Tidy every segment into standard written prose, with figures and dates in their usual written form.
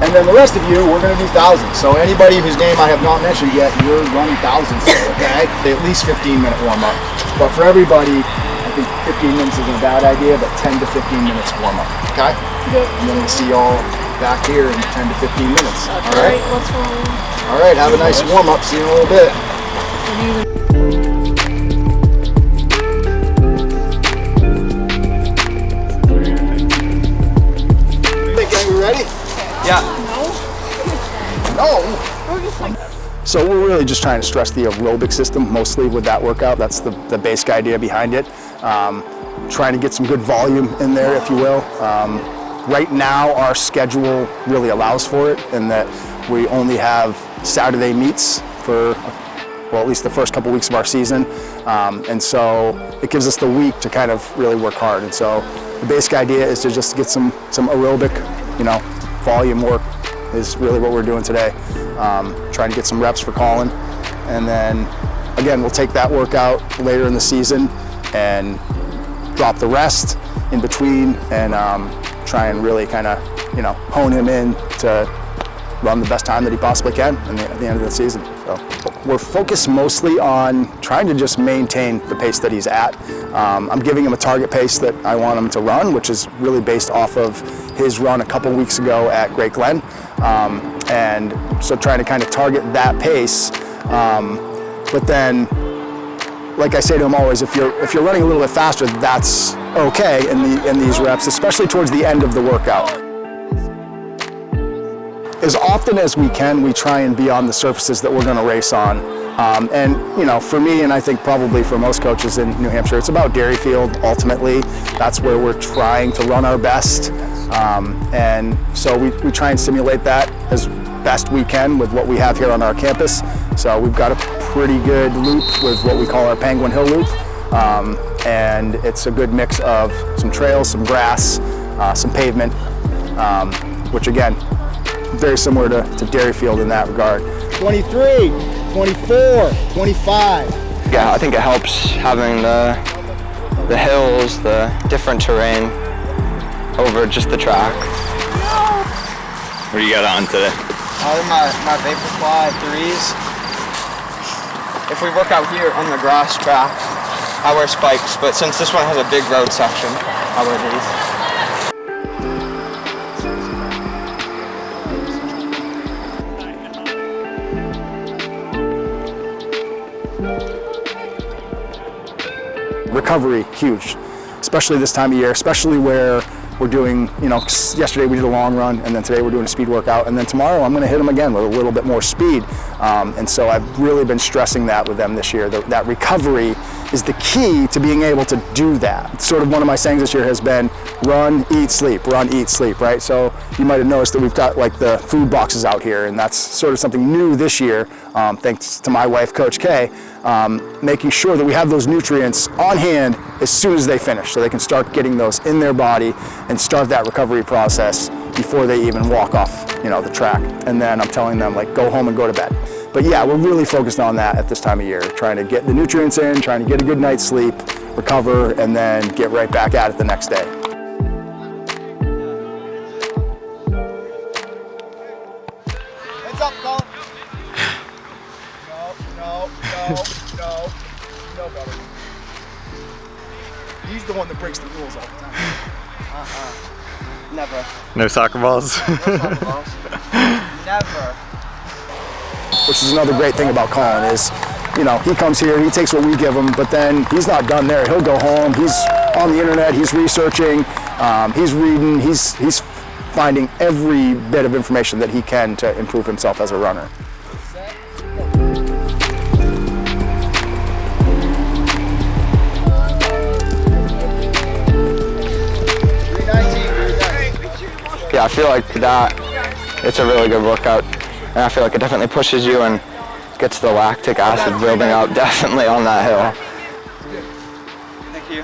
And then the rest of you, we're going to do thousands. So anybody whose name I have not mentioned yet, you're running thousands, okay? At least 15-minute warm-up. But for everybody, I think 15 minutes isn't a bad idea, but 10 to 15 minutes warm-up, okay? And then we'll see y'all back here in 10 to 15 minutes. All right, let's roll. All right, have a nice warm-up. See you in a little bit. Ready? Yeah. No. So we're really just trying to stress the aerobic system mostly with that workout. That's the basic idea behind it. Trying to get some good volume in there, if you will. Right now, our schedule really allows for it in that we only have Saturday meets for, well, at least the first couple weeks of our season. And so it gives us the week to kind of really work hard. And so the basic idea is to just get some aerobic, volume work is really what we're doing today. Trying to get some reps for Colin. And then, again, we'll take that workout later in the season and drop the rest in between and try and really kind of, hone him in to run the best time that he possibly can at the end of the season. So we're focused mostly on trying to just maintain the pace that he's at. I'm giving him a target pace that I want him to run, which is really based off of his run a couple weeks ago at Great Glen. And so trying to kind of target that pace. But then, like I say to him always, if you're running a little bit faster, that's okay in these reps, especially towards the end of the workout. As often as we can, we try and be on the surfaces that we're going to race on. And for me, and I think probably for most coaches in New Hampshire, it's about Dairyfield ultimately. That's where we're trying to run our best. And so we try and simulate that as best we can with what we have here on our campus. So we've got a pretty good loop with what we call our Penguin Hill Loop. And it's a good mix of some trails, some grass, some pavement, which again, very similar to Dairyfield in that regard. 23, 24, 25. Yeah, I think it helps having the hills, the different terrain over just the track. What do you got on today? My Vaporfly 3s. If we work out here on the grass track, I wear spikes, but since this one has a big road section, I wear these. Recovery, huge, especially this time of year, especially where we're doing, yesterday we did a long run and then today we're doing a speed workout and then tomorrow I'm going to hit them again with a little bit more speed. And so I've really been stressing that with them this year, that recovery is the key to being able to do that. Sort of one of my sayings this year has been run, eat, sleep, right? So you might have noticed that we've got like the food boxes out here, and that's sort of something new this year, thanks to my wife, Coach Kay, making sure that we have those nutrients on hand as soon as they finish, so they can start getting those in their body and start that recovery process before they even walk off, the track. And then I'm telling them, like, go home and go to bed. But yeah, we're really focused on that at this time of year, trying to get the nutrients in, trying to get a good night's sleep, recover, and then get right back at it the next day. Heads up, Colin. No, brother. He's the one that breaks the rules all the time. Never. No soccer balls? No soccer balls. Never. Which is another great thing about Colin is, he comes here, he takes what we give him, but then he's not done there. He'll go home, he's on the internet, he's researching, he's reading, he's finding every bit of information that he can to improve himself as a runner. Yeah, I feel like that, it's a really good workout. And I feel like it definitely pushes you and gets the lactic acid building up definitely on that hill. Thank you.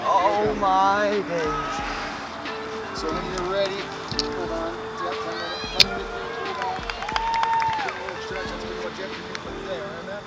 Oh my days. So when you're ready, hold on. Yep, 10 minutes. Hold on. Get a little stretch. That's pretty much everything from there, isn't that?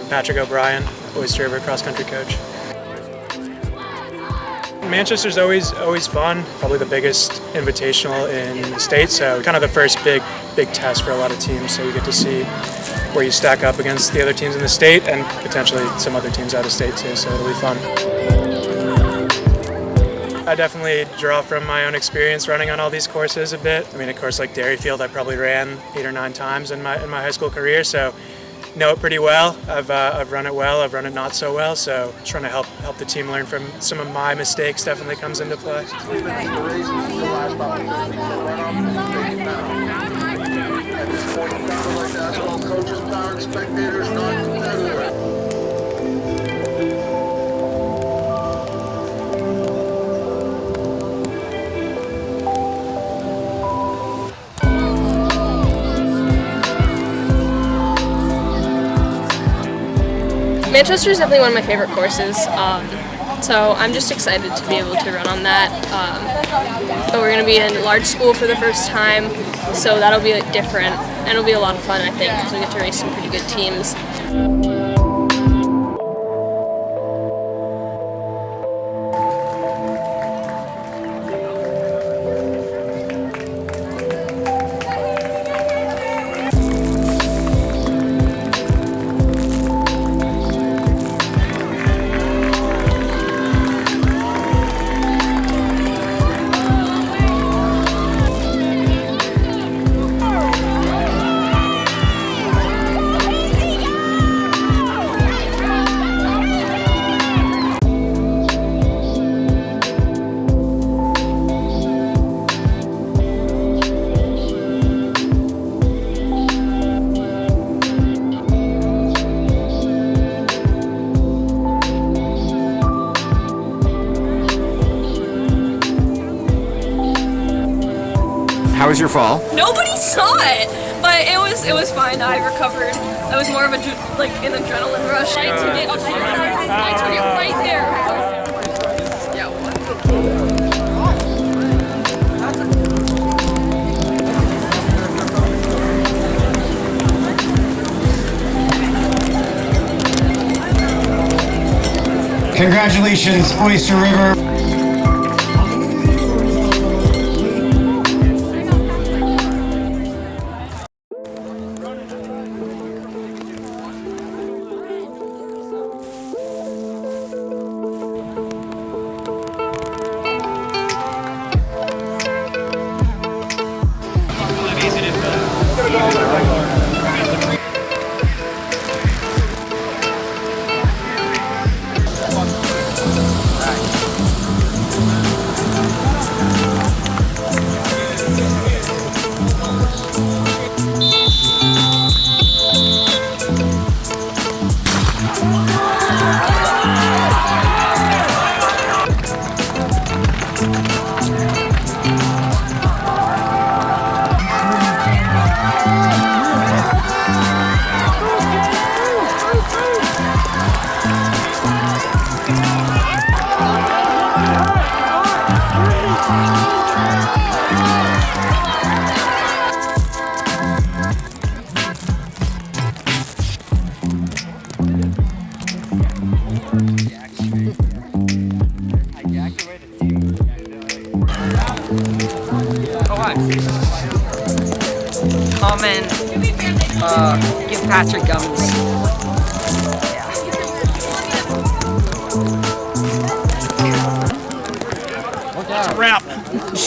Patrick O'Brien, Oyster River cross-country coach. Manchester's always fun, probably the biggest invitational in the state, so kind of the first big test for a lot of teams, so you get to see where you stack up against the other teams in the state and potentially some other teams out of state too, so it'll be fun. I definitely draw from my own experience running on all these courses a bit. I mean, a course like Dairyfield I probably ran 8 or 9 times in my high school career, so know it pretty well. I've run it well, I've run it not so well, so trying to help the team learn from some of my mistakes definitely comes into play. 3 minutes to race, the last about 15 to run off and take it down. At this point, the crowd would like to ask all coaches, parents, spectators, non-competitors. Manchester is definitely one of my favorite courses, so I'm just excited to be able to run on that. But we're going to be in large school for the first time, so that'll be different, and it'll be a lot of fun, I think, because we get to race some pretty good teams. How was your fall? Nobody saw it, but it was fine. I recovered. It was more of a like an adrenaline rush. I took it right there. Yeah. Congratulations, Oyster River. Come and give Patrick gums. It's a wrap.